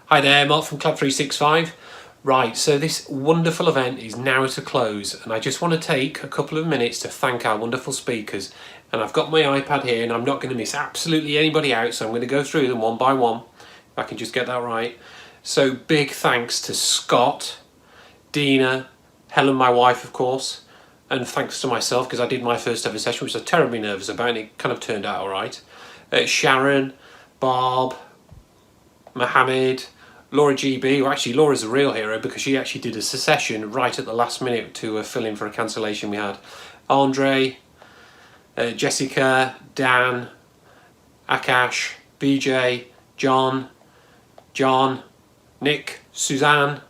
Hi there, Mark from Club 365. Right, so this wonderful event is now at a close, and I just want to take a couple of minutes to thank our wonderful speakers. And I've got my iPad here, and I'm not going to miss absolutely anybody out, so I'm going to go through them one by one, if I can just get that right. So big thanks to Scott, Dinah, Helen, my wife, of course, and thanks to myself, because I did my first ever session, which I was terribly nervous about, and it kind of turned out all right. Sharon, Barb, Mohamed, Laura GB, well actually Laura's a real hero because she actually did a session right at the last minute to fill in for a cancellation we had. Andre, Jessica, Dan, Aakash, Vijay, John, Nick, Suzanne,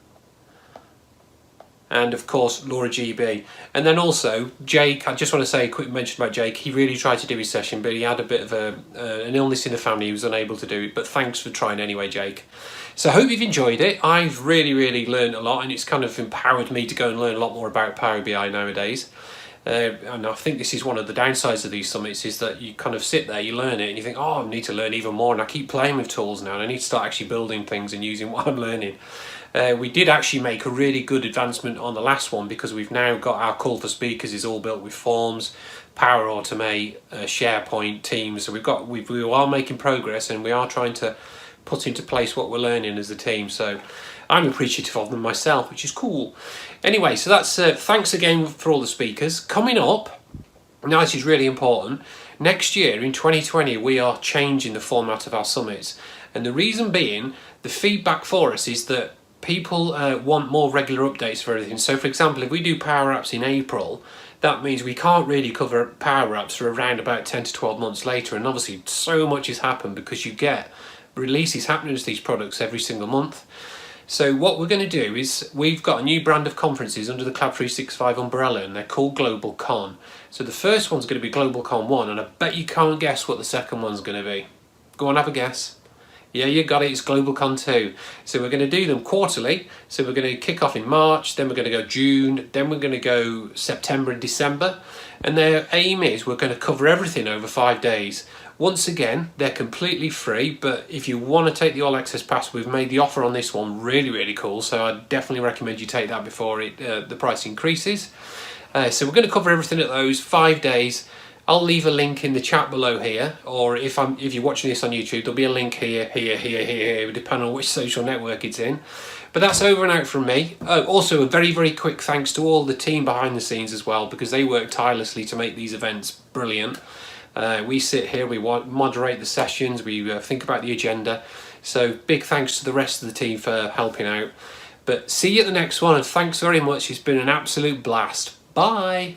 and of course Laura GB. And then also Jake, I just want to say a quick mention about Jake. He really tried to do his session, but he had a bit of an illness in the family. He was unable to do it, but thanks for trying anyway, Jake. So I hope you've enjoyed it. I've really learned a lot, and it's kind of empowered me to go and learn a lot more about Power BI nowadays. And I think this is one of the downsides of these summits, is that you kind of sit there, you learn it, and you think, oh, I need to learn even more, and I keep playing with tools now, and I need to start actually building things and using what I'm learning. We did actually make a really good advancement on the last one, because we've now got our call for speakers is all built with forms, Power Automate, SharePoint, Teams. So we are making progress, and we are trying to put into place what we're learning as a team. So I'm appreciative of them myself, which is cool. Anyway, so that's thanks again for all the speakers. Coming up, now this is really important, next year in 2020 we are changing the format of our summits, and the reason being, the feedback for us is that people want more regular updates for everything. So for example, if we do Power Apps in April, that means we can't really cover Power Apps for around about 10 to 12 months later, and obviously so much has happened because you get releases happening to these products every single month. So what we're going to do is, we've got a new brand of conferences under the Club 365 umbrella, and they're called Global Con. So the first one's going to be Global Con 1, and I bet you can't guess what the second one's going to be. Go on, have a guess. Yeah, you got it, it's Global Con 2. So we're going to do them quarterly. So we're going to kick off in March, then we're going to go June, then we're going to go September and December. And their aim is we're going to cover everything over 5 days. Once again, they're completely free, but if you want to take the All Access Pass, we've made the offer on this one really cool, so I definitely recommend you take that before the price increases. So we're going to cover everything at those 5 days. I'll leave a link in the chat below here, or if you're watching this on YouTube, there'll be a link here, depending on which social network it's in. But that's over and out from me. Oh, also a very quick thanks to all the team behind the scenes as well, because they work tirelessly to make these events brilliant. We sit here, we moderate the sessions, we think about the agenda. So big thanks to the rest of the team for helping out. But see you at the next one, and thanks very much. It's been an absolute blast. Bye.